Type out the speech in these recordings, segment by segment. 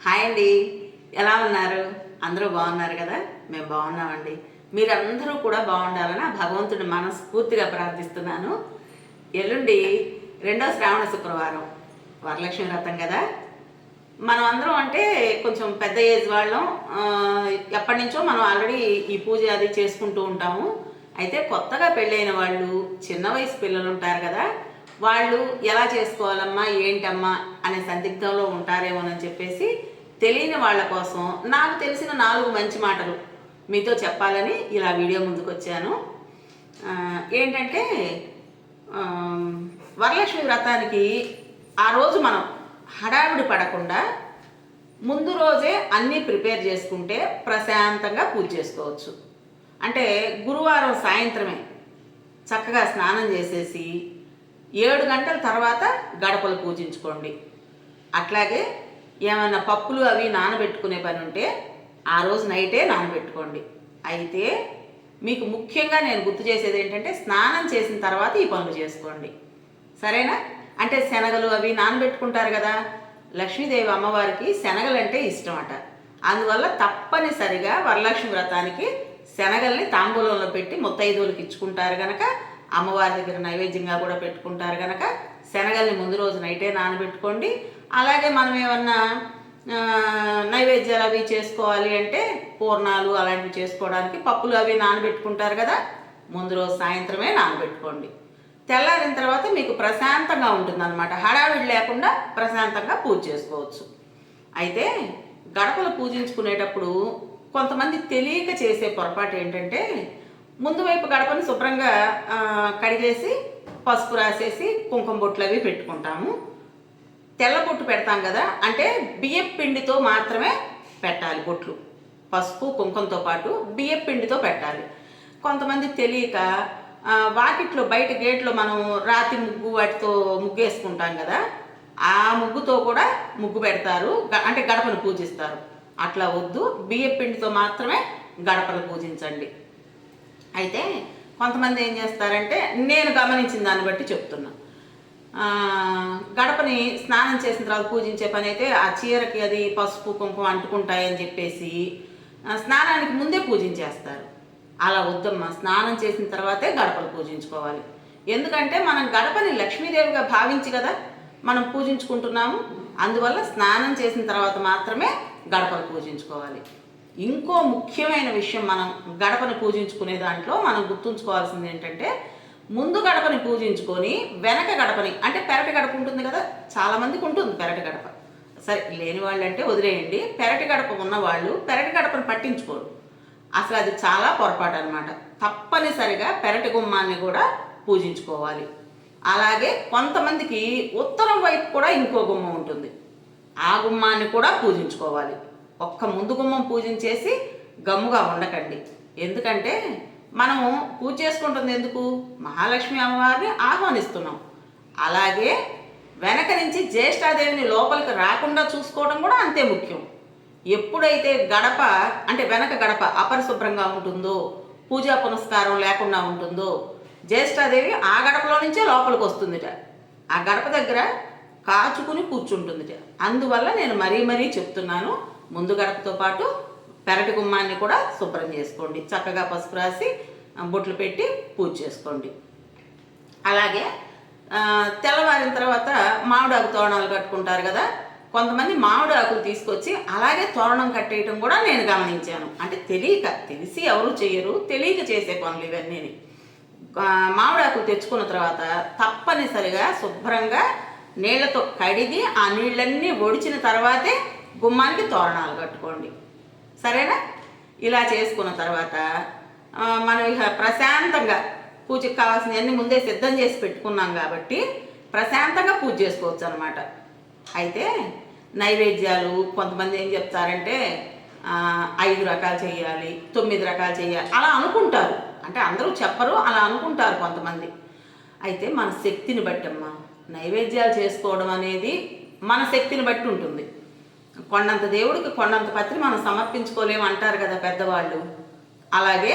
Hi అండి, ఎలా ఉన్నారు? అందరూ బాగున్నారు కదా? మేము బాగున్నామండి. మీరందరూ కూడా బాగుండాలని ఆ భగవంతుడిని మనస్ఫూర్తిగా ప్రార్థిస్తున్నాను. ఎల్లుండి రెండో శ్రావణ శుక్రవారం వరలక్ష్మి వ్రతం కదా. మనం అందరం అంటే కొంచెం పెద్ద ఏజ్ వాళ్ళం. ఎప్పటి నుంచో మనం ఆల్రెడీ ఈ పూజ అది చేసుకుంటూ ఉంటాము. అయితే కొత్తగా పెళ్ళైన వాళ్ళు, చిన్న వయసు పిల్లలు ఉంటారు కదా, వాళ్ళు ఎలా చేసుకోవాలమ్మా ఏంటమ్మా అనే సందిగ్ధంలో ఉంటారేమోనని చెప్పేసి తెలియని వాళ్ళ కోసం నాకు తెలిసిన 4 మంచి మాటలు మీతో చెప్పాలని ఇలా వీడియో ముందుకు వచ్చాను. ఏంటంటే వరలక్ష్మి వ్రతానికి ఆ రోజు మనం హడావిడి పడకుండా ముందు రోజే అన్నీ ప్రిపేర్ చేసుకుంటే ప్రశాంతంగా పూజ చేసుకోవచ్చు. అంటే గురువారం సాయంత్రమే చక్కగా స్నానం చేసేసి 7 గంటల తర్వాత గడపలు పూజించుకోండి. అట్లాగే ఏమైనా పప్పులు అవి నానబెట్టుకునే పని ఉంటే ఆ రోజు నైటే నానబెట్టుకోండి. అయితే మీకు ముఖ్యంగా నేను గుర్తు చేసేది ఏంటంటే స్నానం చేసిన తర్వాత ఈ పనులు చేసుకోండి, సరేనా? అంటే శనగలు అవి నానబెట్టుకుంటారు కదా, లక్ష్మీదేవి అమ్మవారికి శనగలు అంటే ఇష్టం అట. అందువల్ల తప్పనిసరిగా వరలక్ష్మి వ్రతానికి శనగల్ని తాంబూలంలో పెట్టి ముత్తైదువులకు ఇచ్చుకుంటారు కనుక, అమ్మవారి దగ్గర నైవేద్యంగా కూడా పెట్టుకుంటారు కనుక శనగల్ని ముందు రోజు నైటే నానబెట్టుకోండి. అలాగే మనం ఏమన్నా నైవేద్యాలు అవి చేసుకోవాలి అంటే పూర్ణాలు అలాంటివి చేసుకోవడానికి పప్పులు అవి నానబెట్టుకుంటారు కదా, ముందు రోజు సాయంత్రమే నానబెట్టుకోండి. తెల్లారిన తర్వాత మీకు ప్రశాంతంగా ఉంటుందన్నమాట. హడావిడి లేకుండా ప్రశాంతంగా పూజ చేసుకోవచ్చు. అయితే గడపలు పూజించుకునేటప్పుడు కొంతమంది తెలియక చేసే పొరపాటు ఏంటంటే ముందు వైపు గడపని శుభ్రంగా కడిగేసి పసుపు రాసేసి కుంకుమ బొట్లు అవి పెట్టుకుంటాము. తెల్ల బొట్టు పెడతాం కదా, అంటే బియ్యపు పిండితో మాత్రమే పెట్టాలి బొట్లు. పసుపు కుంకుమతో పాటు బియ్యపు పిండితో పెట్టాలి. కొంతమంది తెలియక వాకిట్లో బయట గేట్లో మనం రాతి ముగ్గు వాటితో ముగ్గు వేసుకుంటాం కదా, ఆ ముగ్గుతో కూడా ముగ్గు పెడతారు, అంటే గడపను పూజిస్తారు. అట్లా వద్దు, బియ్యపు పిండితో మాత్రమే గడపను పూజించండి. అయితే కొంతమంది ఏం చేస్తారంటే, నేను గమనించిన దాన్ని బట్టి చెప్తున్నా, గడపని స్నానం చేసిన తర్వాత పూజించే పని అయితే ఆ చీరకి అది పసుపు కుంకుమ అంటుకుంటాయని చెప్పేసి స్నానానికి ముందే పూజించేస్తారు. అలా వద్దమ్మా, స్నానం చేసిన తర్వాతే గడపలు పూజించుకోవాలి. ఎందుకంటే మనం గడపని లక్ష్మీదేవిగా భావించి కదా మనం పూజించుకుంటున్నాము. అందువల్ల స్నానం చేసిన తర్వాత మాత్రమే గడపలు పూజించుకోవాలి. ఇంకో ముఖ్యమైన విషయం, మనం గడపని పూజించుకునే దాంట్లో మనం గుర్తుంచుకోవాల్సింది ఏంటంటే, ముందు గడపని పూజించుకొని వెనక గడపని, అంటే పెరటి గడప ఉంటుంది కదా, చాలామందికి ఉంటుంది పెరటి గడప. సరే, లేని వాళ్ళు అంటే వదిలేయండి. పెరటి గడప ఉన్నవాళ్ళు పెరటి గడపని పట్టించుకోరు. అసలు అది చాలా పొరపాటు అనమాట. తప్పనిసరిగా పెరటి గుమ్మాన్ని కూడా పూజించుకోవాలి. అలాగే కొంతమందికి ఉత్తరం వైపు కూడా ఇంకో గుమ్మం ఉంటుంది, ఆ గుమ్మాన్ని కూడా పూజించుకోవాలి. ఒక్క ముందు గుమ్మం పూజించేసి గమ్ముగా ఉండకండి. ఎందుకంటే మనము పూజ చేసుకుంటుంది ఎందుకు? మహాలక్ష్మి అమ్మవారిని ఆహ్వానిస్తున్నాం. అలాగే వెనక నుంచి జ్యేష్ఠాదేవిని లోపలికి రాకుండా చూసుకోవడం కూడా అంతే ముఖ్యం. ఎప్పుడైతే గడప అంటే వెనక గడప అపరిశుభ్రంగా ఉంటుందో, పూజా పునస్కారం లేకుండా ఉంటుందో, జ్యేష్ఠాదేవి ఆ గడపలో నుంచే లోపలికి వస్తుందిట, ఆ గడప దగ్గర కాచుకుని కూర్చుంటుందిట. అందువల్ల నేను మరీ చెప్తున్నాను, ముందు గడపతో పాటు పెరటి గుమ్మాన్ని కూడా శుభ్రం చేసుకోండి. చక్కగా పసుపు రాసి బొట్లు పెట్టి పూజ చేసుకోండి. అలాగే తెల్లవారిన తర్వాత మామిడాకు తోరణాలు కట్టుకుంటారు కదా, కొంతమంది మామిడి ఆకులు తీసుకొచ్చి అలాగే తోరణం కట్టేయటం కూడా నేను గమనించాను. అంటే తెలిసి ఎవరు చెయ్యరు, తెలియక చేసే పనులు ఇవన్నీ. మామిడాకులు తెచ్చుకున్న తర్వాత తప్పనిసరిగా శుభ్రంగా నీళ్లతో కడిగి ఆ నీళ్ళన్నీ ఒడిచిన తర్వాతే గుమ్మానికి తోరణాలు కట్టుకోండి, సరేనా? ఇలా చేసుకున్న తర్వాత మనం ఇక ప్రశాంతంగా పూజకి కావాల్సినవన్నీ ముందే సిద్ధం చేసి పెట్టుకున్నాం కాబట్టి ప్రశాంతంగా పూజ చేసుకోవచ్చు అనమాట. అయితే నైవేద్యాలు కొంతమంది ఏం చెప్తారంటే 5 రకాలు చేయాలి, 9 రకాలు చేయాలి అలా అనుకుంటారు. అంటే అందరూ చెప్పరు, అలా అనుకుంటారు కొంతమంది. అయితే మన శక్తిని బట్టి అమ్మా, నైవేద్యాలు చేసుకోవడం అనేది మన శక్తిని బట్టి ఉంటుంది. కొండంత దేవుడికి కొండంత పత్రి మనం సమర్పించుకోలేము అంటారు కదా పెద్దవాళ్ళు. అలాగే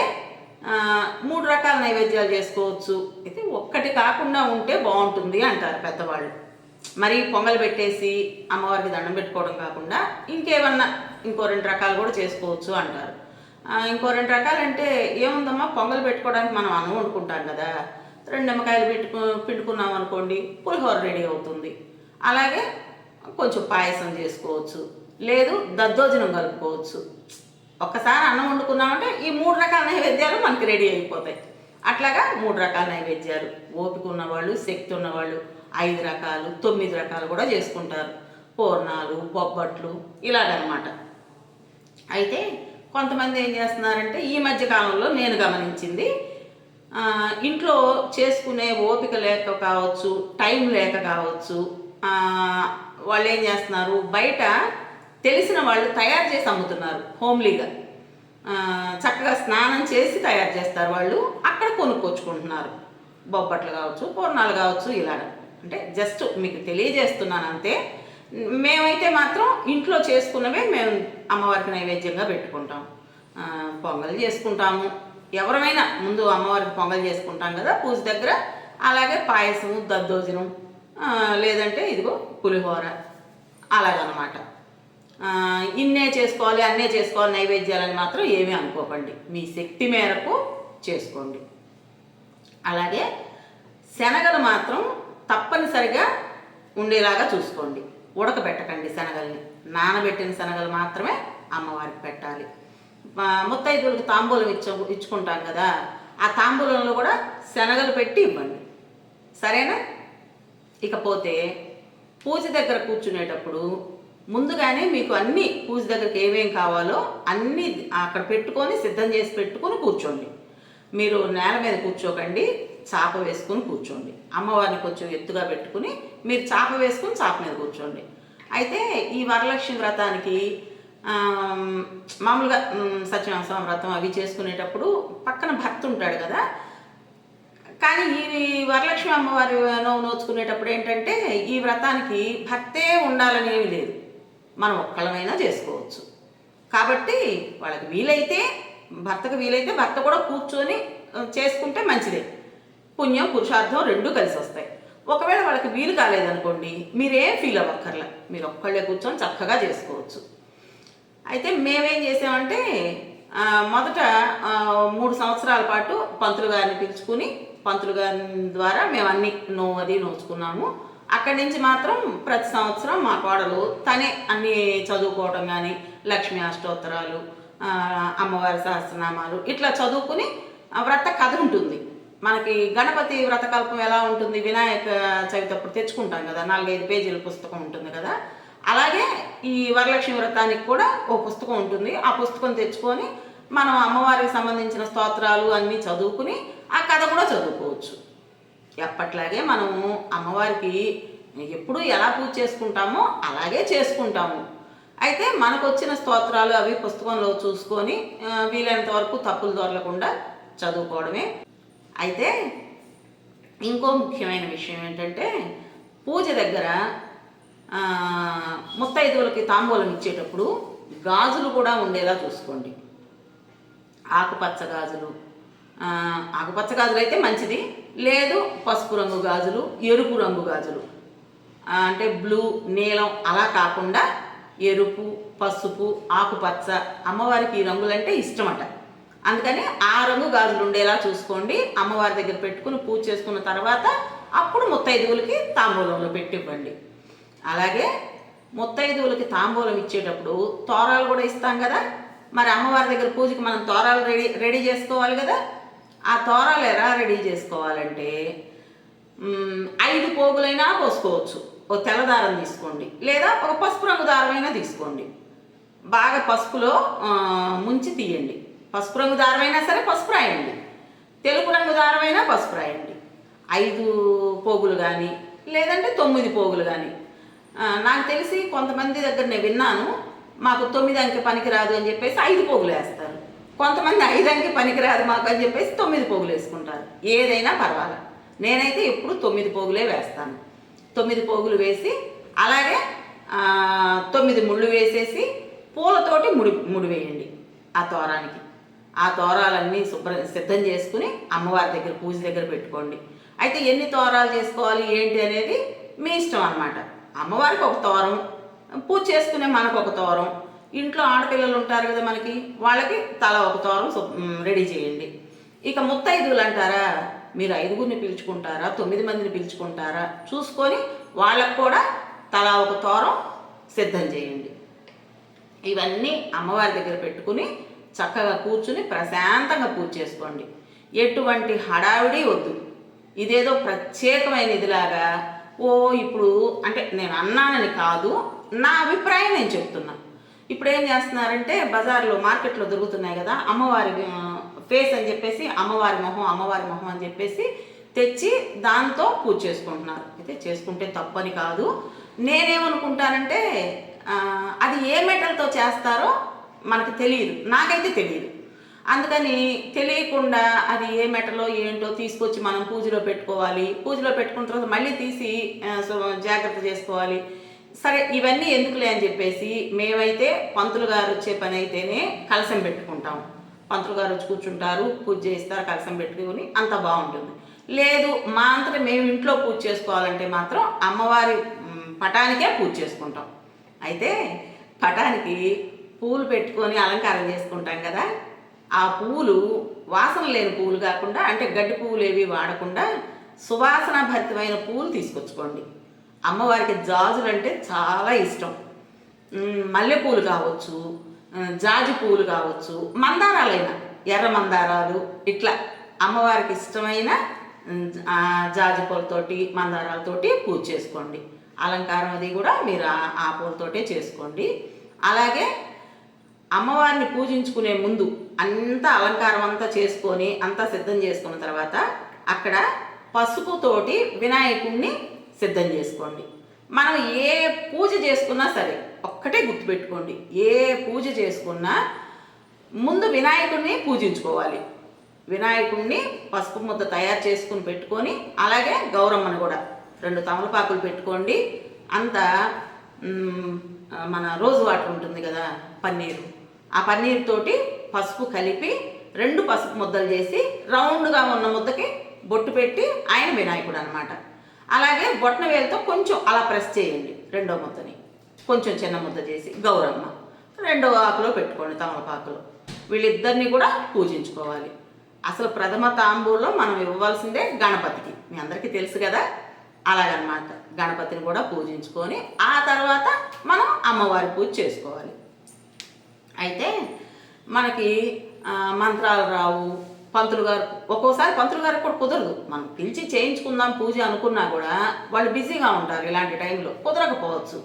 3 రకాల నైవేద్యాలు చేసుకోవచ్చు. అయితే ఒక్కటి కాకుండా ఉంటే బాగుంటుంది అంటారు పెద్దవాళ్ళు. మరి పొంగల్ పెట్టేసి అమ్మవారికి దండం పెట్టుకోవడం కాకుండా ఇంకేమన్నా ఇంకో 2 రకాలు కూడా చేసుకోవచ్చు అంటారు. ఇంకో 2 రకాలు అంటే ఏముందమ్మా, పొంగల్ పెట్టుకోవడానికి మనం అన్నం వండుకుంటాం కదా, 2 నిమ్మకాయలు పిండుకున్నాం అనుకోండి, పులిహోర రెడీ అవుతుంది. అలాగే కొంచెం పాయసం చేసుకోవచ్చు, లేదు దద్దోజనం కలుపుకోవచ్చు. ఒక్కసారి అన్నం వండుకున్నామంటే ఈ 3 రకాల నైవేద్యాలు మనకి రెడీ అయిపోతాయి. అట్లాగా 3 రకాల నైవేద్యాలు ఓపిక ఉన్నవాళ్ళు, శక్తి ఉన్నవాళ్ళు 5 రకాలు, 9 రకాలు కూడా చేసుకుంటారు. పూర్ణాలు, బొబ్బట్లు ఇలాగనమాట. అయితే కొంతమంది ఏం చేస్తున్నారంటే ఈ మధ్య కాలంలో నేను గమనించింది, ఇంట్లో చేసుకునే ఓపిక లేక కావచ్చు, టైం లేక కావచ్చు, వాళ్ళు ఏం చేస్తున్నారు, బయట తెలిసిన వాళ్ళు తయారు చేసి అమ్ముతున్నారు హోమ్లీగా. చక్కగా స్నానం చేసి తయారు చేస్తారు వాళ్ళు, అక్కడ కొనుక్కొచ్చుకుంటున్నారు. బొబ్బట్లు కావచ్చు, పూర్ణాలు కావచ్చు, ఇలాగ. అంటే జస్ట్ మీకు తెలియజేస్తున్నాను అంతే. మేమైతే మాత్రం ఇంట్లో చేసుకున్నవే మేము అమ్మవారికి నైవేద్యంగా పెట్టుకుంటాం. పొంగల్ చేసుకుంటాము, ఎవరమైనా ముందు అమ్మవారికి పొంగల్ చేసుకుంటాం కదా పూజ దగ్గర. అలాగే పాయసం, దద్దోజనం, లేదంటే ఇదిగో పులిహోర, అలాగనమాట. ఇన్నే చేసుకోవాలి, అన్నే చేసుకోవాలి నైవేద్యాలని మాత్రం ఏమీ అనుకోకండి, మీ శక్తి మేరకు చేసుకోండి. అలాగే శనగలు మాత్రం తప్పనిసరిగా ఉండేలాగా చూసుకోండి. ఉడకబెట్టకండి శనగల్ని, నానబెట్టిన శనగలు మాత్రమే అమ్మవారికి పెట్టాలి. ముత్తైదువులకు తాంబూలం ఇచ్చుకుంటాం కదా, ఆ తాంబూలంలో కూడా శనగలు పెట్టి ఇవ్వండి, సరేనా? ఇకపోతే పూజ దగ్గర కూర్చునేటప్పుడు ముందుగానే మీకు అన్నీ పూజ దగ్గరికి ఏమేం కావాలో అన్నీ అక్కడ పెట్టుకొని సిద్ధం చేసి పెట్టుకొని కూర్చోండి. మీరు నేల మీద కూర్చోకండి, చాప వేసుకొని కూర్చోండి. అమ్మవారిని కొంచెం ఎత్తుగా పెట్టుకుని మీరు చాప వేసుకొని చాప మీద కూర్చోండి. అయితే ఈ వరలక్ష్మి వ్రతానికి మామూలుగా సత్యనారాయణ వ్రతం అవి చేసుకునేటప్పుడు పక్కన భర్త ఉంటాడు కదా, కానీ ఈ వరలక్ష్మి అమ్మవారి నోచుకునేటప్పుడు ఏంటంటే ఈ వ్రతానికి భర్తే ఉండాలని ఏమి లేదు, మనం ఒక్కళ్ళమైనా చేసుకోవచ్చు. కాబట్టి వాళ్ళకి వీలైతే, భర్తకు వీలైతే భర్త కూడా కూర్చొని చేసుకుంటే మంచిదే. పుణ్యం పురుషార్థం 2 కలిసి వస్తాయి. ఒకవేళ వాళ్ళకి వీలు కాలేదనుకోండి, మీరేం ఫీల్ అవ్వక్కర్లే, మీరు ఒక్కళ్ళే కూర్చొని చక్కగా చేసుకోవచ్చు. అయితే మేమేం చేసామంటే మొదట 3 సంవత్సరాల పాటు పంతులు గారిని పిలుచుకుని పంతులు గారి ద్వారా మేము అన్ని అది నోచుకున్నాము. అక్కడి నుంచి మాత్రం ప్రతి సంవత్సరం మా కోడలు తనే అన్నీ చదువుకోవటం కానీ, లక్ష్మీ అష్టోత్తరాలు, అమ్మవారి సహస్రనామాలు ఇట్లా చదువుకుని వ్రత కథ ఉంటుంది. మనకి గణపతి వ్రతకల్పం ఎలా ఉంటుంది, వినాయక చవితి అప్పుడు తెచ్చుకుంటాం కదా, 4-5 పేజీల పుస్తకం ఉంటుంది కదా, అలాగే ఈ వరలక్ష్మి వ్రతానికి కూడా ఓ పుస్తకం ఉంటుంది. ఆ పుస్తకం తెచ్చుకొని మనం అమ్మవారికి సంబంధించిన స్తోత్రాలు అన్నీ చదువుకుని ఆ కథ కూడా చదువుకోవచ్చు. ఎప్పట్లాగే మనము అమ్మవారికి ఎప్పుడు ఎలా పూజ చేసుకుంటామో అలాగే చేసుకుంటాము. అయితే మనకు వచ్చిన స్తోత్రాలు అవి పుస్తకంలో చూసుకొని వీలైనంత వరకు తప్పులు దొరలకుండా చదువుకోవడమే. అయితే ఇంకో ముఖ్యమైన విషయం ఏంటంటే పూజ దగ్గర ముత్తైదువులకి తాంబూలం ఇచ్చేటప్పుడు గాజులు కూడా ఉండేలా చూసుకోండి. ఆకుపచ్చ గాజులు, ఆకుపచ్చ గాజులు అయితే మంచిది, లేదు పసుపు రంగు గాజులు, ఎరుపు రంగు గాజులు, అంటే బ్లూ, నీలం అలా కాకుండా ఎరుపు, పసుపు, ఆకుపచ్చ, అమ్మవారికి ఈ రంగులంటే ఇష్టమట. అందుకని ఆ రంగు గాజులు ఉండేలా చూసుకోండి. అమ్మవారి దగ్గర పెట్టుకుని పూజ చేసుకున్న తర్వాత అప్పుడు ముత్తైదువులకి తాంబూలంలో పెట్టివ్వండి. అలాగే ముత్తైదువులకి తాంబూలం ఇచ్చేటప్పుడు తోరాలు కూడా ఇస్తాం కదా, మరి అమ్మవారి దగ్గర పూజకి మనం తోరాలు రెడీ చేసుకోవాలి కదా. ఆ తోరాలు ఎలా రెడీ చేసుకోవాలంటే 5 పోగులైనా పోసుకోవచ్చు. ఒక తెల్ల దారం తీసుకోండి, లేదా ఒక పసుపు రంగు దారమైనా తీసుకోండి. బాగా పసుపులో ముంచి తీయండి. పసుపు రంగు దారమైనా సరే పసుపు రాయండి, తెలుపు రంగు దారమైనా పసుపు రాయండి. 5 పోగులు కానీ లేదంటే 9 పోగులు కానీ. నాకు తెలిసి కొంతమంది దగ్గర నేను విన్నాను, మాకు 9 అంకె పనికిరాదు అని చెప్పేసి 5 పోగులు వేస్తారు. కొంతమంది 5 అంకె పనికిరాదు మాకు అని చెప్పేసి 9 పోగులు వేసుకుంటారు. ఏదైనా పర్వాలేదు, నేనైతే ఎప్పుడు 9 పోగులే వేస్తాను. 9 పోగులు వేసి అలాగే 9 ముళ్ళు వేసేసి పూలతోటి ముడి వేయండి ఆ తోరానికి. ఆ తోరాలన్నీ సిద్ధం చేసుకుని అమ్మవారి దగ్గర పూజ దగ్గర పెట్టుకోండి. అయితే ఎన్ని తోరాలు చేసుకోవాలి ఏంటి అనేది మీ ఇష్టం అన్నమాట. అమ్మవారికి ఒక తోరం, పూజ చేసుకునే మనకు ఒక తోరం, ఇంట్లో ఆడపిల్లలు ఉంటారు కదా మనకి, వాళ్ళకి తల ఒక తోరం రెడీ చేయండి. ఇక ముత్తైదువులు అంటారా, మీరు 5గురిని పిలుచుకుంటారా 9 మందిని పిలుచుకుంటారా చూసుకొని వాళ్ళకు కూడా తలా ఒక తోరం సిద్ధం చేయండి. ఇవన్నీ అమ్మవారి దగ్గర పెట్టుకుని చక్కగా కూర్చుని ప్రశాంతంగా పూజ చేసుకోండి. ఎటువంటి హడావిడి వద్దు. ఇదేదో ప్రత్యేకమైన ఇదిలాగా ఇప్పుడు అంటే నేను అన్నానని కాదు, నా అభిప్రాయం నేను చెప్తున్నా. ఇప్పుడు ఏం చేస్తున్నారంటే బజార్లో మార్కెట్లో దొరుకుతున్నాయి కదా అమ్మవారి ఫేస్ అని చెప్పేసి, అమ్మవారి మొహం అని చెప్పేసి తెచ్చి దాంతో పూజ చేసుకుంటున్నారు. అయితే చేసుకుంటే తప్పని కాదు. నేనేమనుకుంటానంటే అది ఏ మెటల్తో చేస్తారో మనకు తెలియదు, నాకైతే తెలియదు. అందుకని తెలియకుండా అది ఏ మెటలో ఏంటో తీసుకొచ్చి మనం పూజలో పెట్టుకోవాలి. పూజలో పెట్టుకున్న తర్వాత మళ్ళీ తీసి జాగ్రత్త చేసుకోవాలి. సరే ఇవన్నీ ఎందుకులే అని చెప్పేసి మేమైతే పంతులు గారు వచ్చే పని అయితేనే కలశం పెట్టుకుంటాం. పంతులు గారు వచ్చి కూర్చుంటారు, పూజ చేస్తారు, కలశం పెట్టుకుని అంత బాగుంటుంది. లేదు మా అంతటా మేము ఇంట్లో పూజ చేసుకోవాలంటే మాత్రం అమ్మవారి పటానికే పూజ చేసుకుంటాం. అయితే పటానికి పూలు పెట్టుకొని అలంకారం చేసుకుంటాం కదా, ఆ పువ్వులు వాసన లేని పువ్వులు కాకుండా, అంటే గడ్డి పువ్వులు ఏవి వాడకుండా సువాసన భరితమైన పువ్వులు తీసుకొచ్చుకోండి. అమ్మవారికి జాజులు అంటే చాలా ఇష్టం. మల్లెపూలు కావచ్చు, జాజి పువ్వులు కావచ్చు, మందారాలైనా ఎర్ర మందారాలు, ఇట్లా అమ్మవారికి ఇష్టమైన జాజి పూలతోటి మందారాలతోటి పూజ చేసుకోండి. అలంకారం అది కూడా మీరు ఆ పూలతోటే చేసుకోండి. అలాగే అమ్మవారిని పూజించుకునే ముందు అంతా అలంకారం అంతా చేసుకొని అంతా సిద్ధం చేసుకున్న తర్వాత అక్కడ పసుపుతోటి వినాయకుడిని సిద్ధం చేసుకోండి. మనం ఏ పూజ చేసుకున్నా సరే ఒక్కటే గుర్తుపెట్టుకోండి, ఏ పూజ చేసుకున్నా ముందు వినాయకుడిని పూజించుకోవాలి. వినాయకుడిని పసుపు ముద్ద తయారు చేసుకుని పెట్టుకొని, అలాగే గౌరమ్మను కూడా 2 తమలపాకులు పెట్టుకోండి. అంతా మన రోజు వాటర్ ఉంటుంది కదా పన్నీరు, ఆ పన్నీర్ తోటి పసుపు కలిపి 2 పసుపు ముద్దలు చేసి రౌండ్గా ఉన్న ముద్దకి బొట్టు పెట్టి ఆయన వినాయకుడు అనమాట. అలాగే బొట్న వేలుతో కొంచెం అలా ప్రెస్ చేయండి. 2వ ముద్దని కొంచెం చిన్న ముద్ద చేసి గౌరమ్మ 2వ ఆకులో పెట్టుకోండి, తమలపాకులో. వీళ్ళిద్దరిని కూడా పూజించుకోవాలి. అసలు ప్రథమ తాంబూలో మనం ఇవ్వవలసిందే గణపతికి, మీ అందరికీ తెలుసు కదా. అలాగనమాట గణపతిని కూడా పూజించుకొని ఆ తర్వాత మనం అమ్మవారి పూజ చేసుకోవాలి. అయితే మనకి మంత్రాలు రావు, పంతులు గారు ఒక్కోసారి పంతులు గారికి కూడా కుదరదు. మనం పిలిచి చేయించుకుందాం పూజ అనుకున్నా కూడా వాళ్ళు బిజీగా ఉంటారు, ఇలాంటి టైంలో కుదరకపోవచ్చు.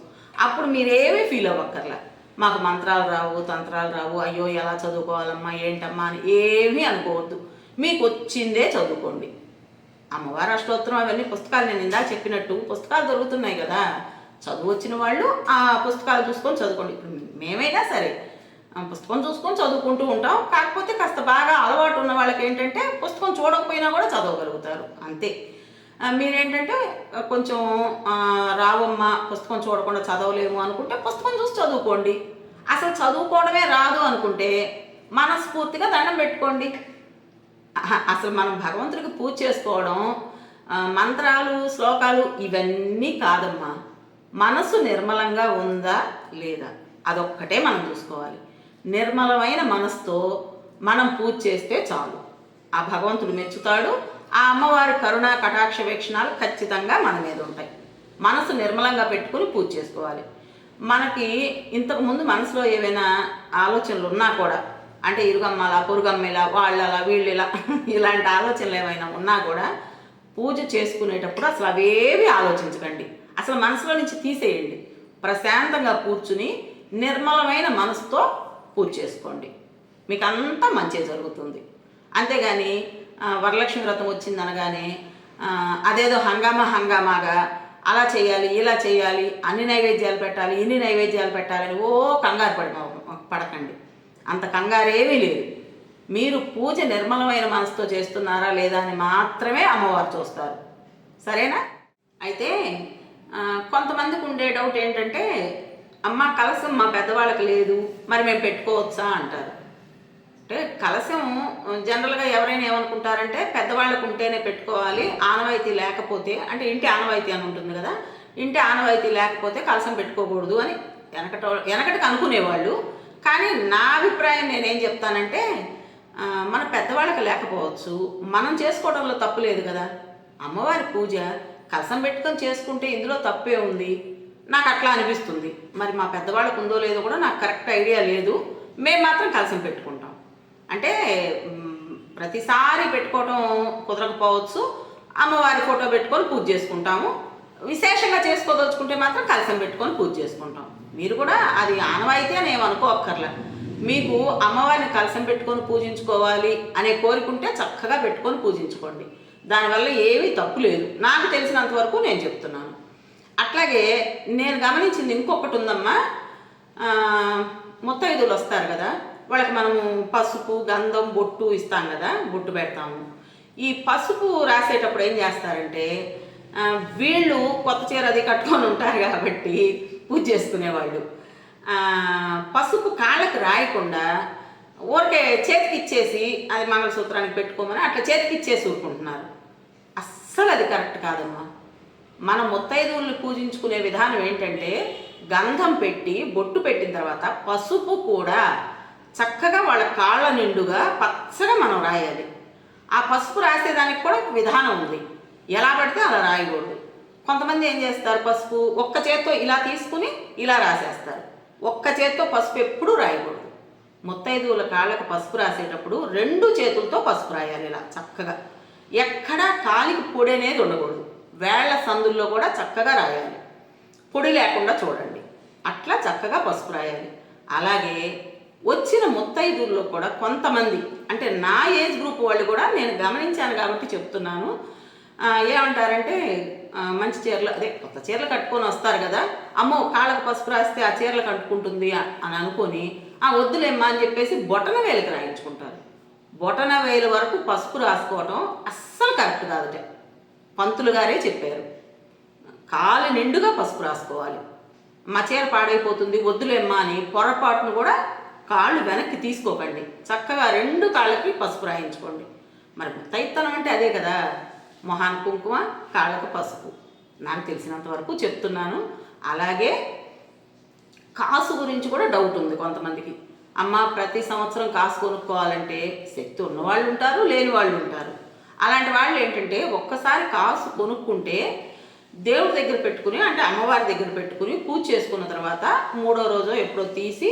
అప్పుడు మీరేమీ ఫీల్ అవ్వక్కర్లా, మాకు మంత్రాలు రావు తంత్రాలు రావు, అయ్యో ఎలా చదువుకోవాలమ్మా ఏంటమ్మా అని ఏమీ అనుకోవద్దు. మీకు వచ్చిందే చదువుకోండి. అమ్మవారి అష్టోత్తరం అవన్నీ పుస్తకాలు నేను ఇందాక చెప్పినట్టు పుస్తకాలు దొరుకుతున్నాయి కదా, చదువు వచ్చిన వాళ్ళు ఆ పుస్తకాలు చూసుకొని చదువుకోండి. ఇప్పుడు మేమైనా సరే పుస్తకం చూసుకొని చదువుకుంటూ ఉంటాం. కాకపోతే కాస్త బాగా అలవాటు ఉన్న వాళ్ళకి ఏంటంటే పుస్తకం చూడకపోయినా కూడా చదవగలుగుతారు, అంతే. మీరేంటంటే కొంచెం రావమ్మ పుస్తకం చూడకుండా చదవలేము అనుకుంటే పుస్తకం చూసి చదువుకోండి. అసలు చదువుకోవడమే రాదు అనుకుంటే మనస్ఫూర్తిగా దండం పెట్టుకోండి. అసలు మనం భగవంతుడికి పూజ చేసుకోవడం మంత్రాలు శ్లోకాలు ఇవన్నీ కాదమ్మా, మనసు నిర్మలంగా ఉందా లేదా అదొక్కటే మనం చూసుకోవాలి. నిర్మలమైన మనసుతో మనం పూజ చేస్తే చాలు, ఆ భగవంతుడు మెచ్చుతాడు. ఆ అమ్మవారి కరుణ కటాక్ష వీక్షణాలు ఖచ్చితంగా మన మీద ఉంటాయి. మనసు నిర్మలంగా పెట్టుకుని పూజ చేసుకోవాలి. మనకి ఇంతకుముందు మనసులో ఏవైనా ఆలోచనలు ఉన్నా కూడా, అంటే ఇరుగమ్మలా పొరుగమ్మలా వాళ్ళలా వీళ్ళలా ఇలాంటి ఆలోచనలు ఏమైనా ఉన్నా కూడా పూజ చేసుకునేటప్పుడు అసలు అవేవి ఆలోచించకండి, అసలు మనసులో నుంచి తీసేయండి. ప్రశాంతంగా కూర్చుని నిర్మలమైన మనసుతో పూజ చేసుకోండి, మీకు అంతా మంచి జరుగుతుంది. అంతేగాని వరలక్ష్మి వ్రతం వచ్చిందనగానే అదేదో హంగామాగా అలా చేయాలి ఇలా చేయాలి, అన్ని నైవేద్యాలు పెట్టాలి ఇన్ని నైవేద్యాలు పెట్టాలని కంగారు పడకండి. అంత కంగారేమీ లేదు. మీరు పూజ నిర్మలమైన మనసుతో చేస్తున్నారా లేదా అని మాత్రమే అమ్మవారు చూస్తారు, సరేనా? అయితే కొంతమందికి ఉండే డౌట్ ఏంటంటే, అమ్మ కలశం మా పెద్దవాళ్ళకి లేదు మరి మేము పెట్టుకోవచ్చా అంటారు. అంటే కలశం జనరల్గా ఎవరైనా ఏమనుకుంటారంటే పెద్దవాళ్ళకు ఉంటేనే పెట్టుకోవాలి, ఆనవాయితీ లేకపోతే, అంటే ఇంటి ఆనవాయితీ అని ఉంటుంది కదా, ఇంటి ఆనవాయితీ లేకపోతే కలసం పెట్టుకోకూడదు అని వెనకటికి అనుకునేవాళ్ళు. కానీ నా అభిప్రాయం నేనేం చెప్తానంటే, మన పెద్దవాళ్ళకి లేకపోవచ్చు, మనం చేసుకోవడంలో తప్పు లేదు కదా. అమ్మవారి పూజ కలసం పెట్టుకొని చేసుకుంటే ఇందులో తప్పే ఉంది, నాకు అట్లా అనిపిస్తుంది. మరి మా పెద్దవాళ్ళకు ఉందో లేదో కూడా నాకు కరెక్ట్ ఐడియా లేదు. మేము మాత్రం కలసం పెట్టుకుంటాం. అంటే ప్రతిసారి పెట్టుకోవడం కుదరకపోవచ్చు, అమ్మవారి ఫోటో పెట్టుకొని పూజ చేసుకుంటాము. విశేషంగా చేసుకోదలుచుకుంటే మాత్రం కలసం పెట్టుకొని పూజ చేసుకుంటాం. మీరు కూడా అది ఆనవాయితీ అని ఏమనుకోక్కర్లే. మీకు అమ్మవారిని కలసం పెట్టుకొని పూజించుకోవాలి అనే కోరికుంటే చక్కగా పెట్టుకొని పూజించుకోండి. దానివల్ల ఏమీ తప్పు లేదు, నాకు తెలిసినంత వరకు నేను చెప్తున్నాను. అట్లాగే నేను గమనించింది ఇంకొకటి ఉందమ్మా. ముత్తైదువులు వస్తారు కదా, వాళ్ళకి మనము పసుపు, గంధం, బొట్టు ఇస్తాం కదా, బొట్టు పెడతాము. ఈ పసుపు రాసేటప్పుడు ఏం చేస్తారంటే, వీళ్ళు కొత్త చీర అది కట్టుకొని ఉంటారు కాబట్టి పూజ చేసుకునేవాళ్ళు పసుపు కాళ్ళకి రాయకుండా ఊరికే చేతికి ఇచ్చేసి అది మంగళసూత్రానికి పెట్టుకోమని అట్లా చేతికి ఇచ్చేసి ఊరుకుంటున్నారు. అస్సలు అది కరెక్ట్ కాదమ్మా. మనం ముత్తైదువుల్ని పూజించుకునే విధానం ఏంటంటే, గంధం పెట్టి బొట్టు పెట్టిన తర్వాత పసుపు కూడా చక్కగా వాళ్ళ కాళ్ళ నిండుగా పచ్చగా మనం రాయాలి. ఆ పసుపు రాసేదానికి కూడా విధానం ఉంది, ఎలా పడితే అలా రాయకూడదు. కొంతమంది ఏం చేస్తారు, పసుపు ఒక్క చేత్తో ఇలా తీసుకుని ఇలా రాసేస్తారు. ఒక్క చేత్తో పసుపు ఎప్పుడూ రాయకూడదు. ముత్తైదువుల కాళ్ళకు పసుపు రాసేటప్పుడు 2 చేతులతో పసుపు రాయాలి. ఇలా చక్కగా ఎక్కడా కాలికి పొడి అనేది ఉండకూడదు. వేళ్ల సందుల్లో కూడా చక్కగా రాయాలి, పొడి లేకుండా చూడండి. అట్లా చక్కగా పసుపు రాయాలి. అలాగే వచ్చిన ముత్తైదువుల్లో కూడా కొంతమంది, అంటే నా ఏజ్ గ్రూప్ వాళ్ళు కూడా నేను గమనించాను కాబట్టి చెప్తున్నాను. ఏమంటారంటే, మంచి చీరలు, అదే కొత్త చీరలు కట్టుకొని వస్తారు కదా, అమ్మో కాళ్ళకు పసుపు రాస్తే ఆ చీరలు కట్టుకుంటుంది అని అనుకొని వద్దులేమ్మా అని చెప్పేసి బొటన వేలుకి రాయించుకుంటారు. బొటన వేలు వరకు పసుపు రాసుకోవటం అస్సలు కరెక్ట్ కాదట. పంతులు గారే చెప్పారు, కాలు నిండుగా పసుపు రాసుకోవాలి. మా చీర పాడైపోతుంది వద్దులేమ్మా అని పొరపాటును కూడా కాళ్ళు వెనక్కి తీసుకోకండి. చక్కగా 2 కాళ్ళకి పసుపు రాయించుకోండి. మరి ముత్తైతనం అంటే అదే కదా, మొహాన్ కుంకుమ, కాళ్ళకు పసుపు. నాకు తెలిసినంత వరకు చెప్తున్నాను. అలాగే కాసు గురించి కూడా డౌట్ ఉంది కొంతమందికి. అమ్మ ప్రతి సంవత్సరం కాసు కొనుక్కోవాలంటే శక్తి ఉన్నవాళ్ళు ఉంటారు, లేని వాళ్ళు ఉంటారు. అలాంటి వాళ్ళు ఏంటంటే, ఒక్కసారి కాసు కొనుక్కుంటే దేవుడి దగ్గర పెట్టుకుని, అంటే అమ్మవారి దగ్గర పెట్టుకుని పూజ చేసుకున్న తర్వాత 3వ రోజు ఎప్పుడో తీసి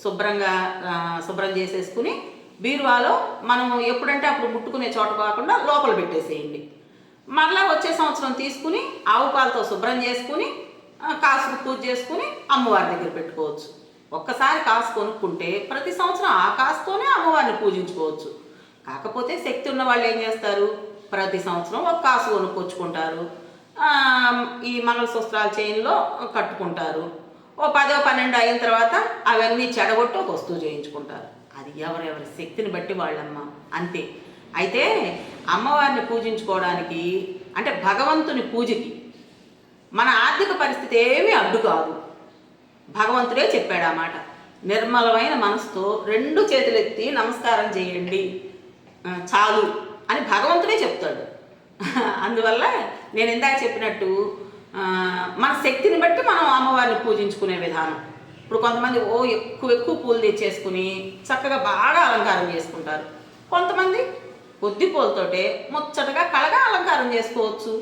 శుభ్రం చేసేసుకుని బీరువాలో మనం ఎప్పుడంటే అప్పుడు ముట్టుకునే చోట కాకుండా లోపల పెట్టేసేయండి. మరలా వచ్చే సంవత్సరం తీసుకుని ఆవు పాలతో శుభ్రం చేసుకుని కాసుకు పూజ చేసుకుని అమ్మవారి దగ్గర పెట్టుకోవచ్చు. ఒక్కసారి కాసు కొనుక్కుంటే ప్రతి సంవత్సరం ఆ కాసుతోనే అమ్మవారిని పూజించుకోవచ్చు. కాకపోతే శక్తి ఉన్న వాళ్ళు ఏం చేస్తారు, ప్రతి సంవత్సరం ఒక కాసు కొనుక్కొచ్చుకుంటారు, ఈ మంగళసూత్రాల చైన్లో కట్టుకుంటారు. ఓ 10, 12 అయిన తర్వాత అవన్నీ చెడగొట్టి ఒక వస్తువు చేయించుకుంటారు. అది ఎవరెవరి శక్తిని బట్టి వాళ్ళమ్మ, అంతే. అయితే అమ్మవారిని పూజించుకోవడానికి, అంటే భగవంతుని పూజకి మన ఆర్థిక పరిస్థితి ఏమీ అడ్డు కాదు. భగవంతుడే చెప్పాడు ఆ మాట. నిర్మలమైన మనసుతో 2 చేతులెత్తి నమస్కారం చేయండి చాలు అని భగవంతుడే చెప్తాడు. అందువల్ల నేను ఇందాక చెప్పినట్టు మన శక్తిని బట్టి మనం అమ్మవారిని పూజించుకునే విధానం. ఇప్పుడు కొంతమంది ఎక్కువ పూలు తెచ్చేసుకుని చక్కగా బాగా అలంకారం చేసుకుంటారు. కొంతమంది కొద్ది పూలతోటే ముచ్చటగా కళగా అలంకారం చేసుకోవచ్చు.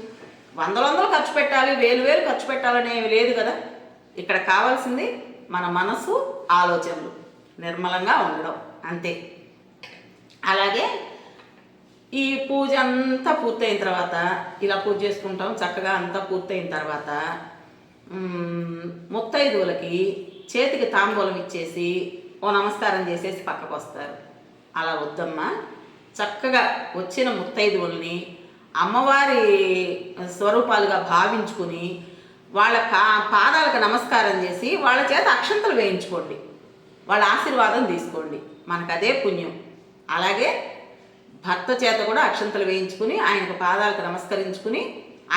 వందలు ఖర్చు పెట్టాలి, వేలు ఖర్చు పెట్టాలని ఏమి లేదు కదా. ఇక్కడ కావాల్సింది మన మనసు, ఆలోచనలు నిర్మలంగా ఉండడం, అంతే. అలాగే ఈ పూజ అంతా పూర్తయిన తర్వాత ఇలా పూజ చేసుకుంటాం. చక్కగా అంతా పూర్తయిన తర్వాత ముత్తైదువులకి చేతికి తాంబూలం ఇచ్చేసి ఓ నమస్కారం చేసేసి పక్కకు వస్తారు. అలా వద్దమ్మా. చక్కగా వచ్చిన ముత్తైదువుల్ని అమ్మవారి స్వరూపాలుగా భావించుకుని వాళ్ళ పాదాలకు నమస్కారం చేసి వాళ్ళ చేత అక్షంతలు వేయించుకోండి, వాళ్ళ ఆశీర్వాదం తీసుకోండి, మనకు అదే పుణ్యం. అలాగే భర్త చేత కూడా అక్షంతలు వేయించుకుని ఆయనకు పాదాలకు నమస్కరించుకుని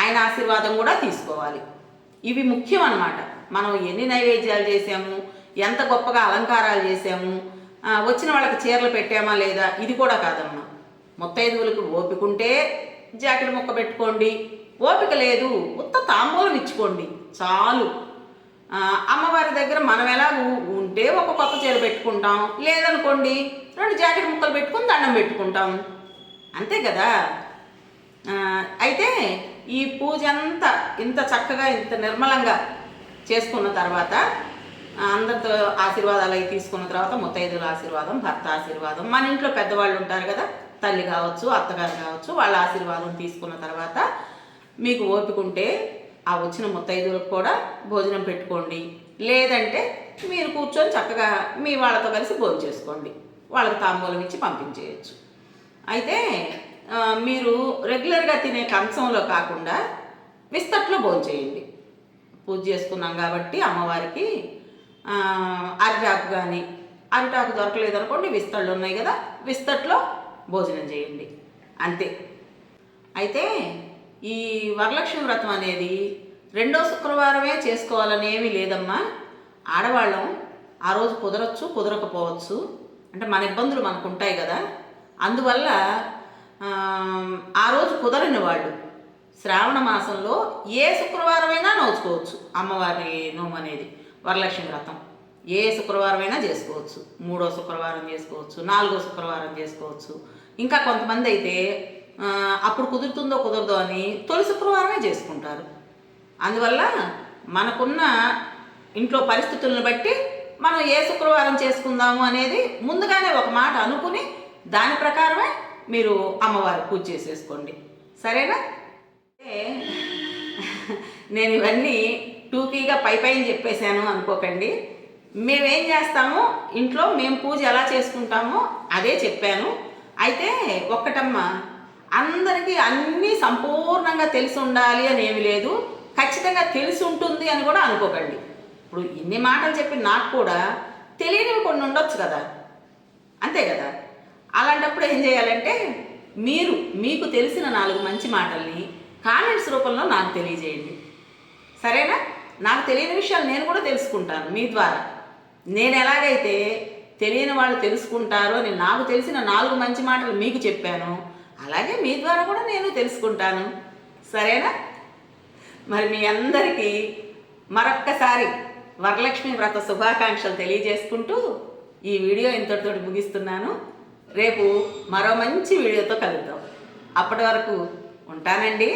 ఆయన ఆశీర్వాదం కూడా తీసుకోవాలి. ఇవి ముఖ్యం అన్నమాట. మనం ఎన్ని నైవేద్యాలు చేసాము, ఎంత గొప్పగా అలంకారాలు చేసాము, వచ్చిన వాళ్ళకి చీరలు పెట్టామా లేదా, ఇది కూడా కాదమ్మా. ముత్తైదువులకు ఓపిక ఉంటే జాకెట్ ముక్క పెట్టుకోండి, ఓపిక లేదు ఉత్త తాంబూలం ఇచ్చుకోండి, చాలు. అమ్మవారి దగ్గర మనం ఎలా ఉంటే ఒక కొత్త చీర పెట్టుకుంటాం, లేదనుకోండి 2 జాకెట్ ముక్కలు పెట్టుకుని దండం పెట్టుకుంటాం, అంతే కదా. అయితే ఈ పూజ అంతా ఇంత చక్కగా ఇంత నిర్మలంగా చేసుకున్న తర్వాత అందరితో ఆశీర్వాదాలు అవి తీసుకున్న తర్వాత ముత్తైదుల ఆశీర్వాదం, భర్త ఆశీర్వాదం, మన ఇంట్లో పెద్దవాళ్ళు ఉంటారు కదా, తల్లి కావచ్చు, అత్తగారు కావచ్చు, వాళ్ళ ఆశీర్వాదం తీసుకున్న తర్వాత మీకు ఓపిక ఉంటే ఆ వచ్చిన ముత్తైదులకు కూడా భోజనం పెట్టుకోండి. లేదంటే మీరు కూర్చొని చక్కగా మీ వాళ్ళతో కలిసి భోజనం చేసుకోండి, వాళ్ళకి తాంబూలం ఇచ్చి పంపించేయచ్చు. అయితే మీరు రెగ్యులర్గా తినే కంచంలో కాకుండా విస్తట్లో భోజనం చేయండి. పూజ చేసుకున్నాం కాబట్టి అమ్మవారికి అరిటాకు కానీ, అరిటాకు దొరకలేదనుకోండి విస్తళ్ళు ఉన్నాయి కదా, విస్తట్లో భోజనం చేయండి, అంతే. అయితే ఈ వరలక్ష్మి వ్రతం అనేది 2వ శుక్రవారమే చేసుకోవాలని ఏమీ లేదమ్మా. ఆడవాళ్ళం ఆ రోజు కుదరచ్చు, కుదరకపోవచ్చు, అంటే మన ఇబ్బందులు మనకు ఉంటాయి కదా. అందువల్ల ఆ రోజు కుదరని వాళ్ళు శ్రావణ మాసంలో ఏ శుక్రవారమైనా నోచుకోవచ్చు. అమ్మవారి నోము అనేది వరలక్ష్మి వ్రతం ఏ శుక్రవారమైనా చేసుకోవచ్చు. 3వ శుక్రవారం చేసుకోవచ్చు, 4వ శుక్రవారం చేసుకోవచ్చు. ఇంకా కొంతమంది అయితే అప్పుడు కుదురుతుందో కుదరదో అని తొలి శుక్రవారమే చేసుకుంటారు. అందువల్ల మనకున్న ఇంట్లో పరిస్థితులను బట్టి మనం ఏ శుక్రవారం చేసుకుందాము అనేది ముందుగానే ఒక మాట అనుకుని దాని ప్రకారమే మీరు అమ్మవారి పూజ చేసేసుకోండి, సరేనా. నేను ఇవన్నీ టూకీగా పైన చెప్పేశాను అనుకోకండి. మేమేం చేస్తామో ఇంట్లో మేము పూజ ఎలా చేసుకుంటామో అదే చెప్పాను. అయితే ఒక్కటమ్మా, అందరికీ అన్నీ సంపూర్ణంగా తెలిసి ఉండాలి అని ఏమి లేదు, ఖచ్చితంగా తెలిసి ఉంటుంది అని కూడా అనుకోకండి. ఇప్పుడు ఇన్ని మాటలు చెప్పి నాకు కూడా తెలియనివి కొన్ని ఉండొచ్చు కదా, అంతే కదా. అలాంటప్పుడు ఏం చేయాలంటే మీకు తెలిసిన 4 మంచి మాటల్ని కామెంట్స్ రూపంలో నాకు తెలియజేయండి, సరేనా. నాకు తెలియని విషయాలు నేను కూడా తెలుసుకుంటాను మీ ద్వారా. నేను ఎలాగైతే తెలియని వాళ్ళు తెలుసుకుంటారు అని నాకు తెలిసిన 4 మంచి మాటలు మీకు చెప్పాను, అలాగే మీ ద్వారా కూడా నేను తెలుసుకుంటాను, సరేనా. మరి మీ అందరికీ మరొక్కసారి వరలక్ష్మి వ్రత శుభాకాంక్షలు తెలియజేసుకుంటూ ఈ వీడియో ఇంతటితో ముగిస్తున్నాను. రేపు మరో మంచి వీడియోతో కలుద్దాం. అప్పటి వరకు ఉంటానండి.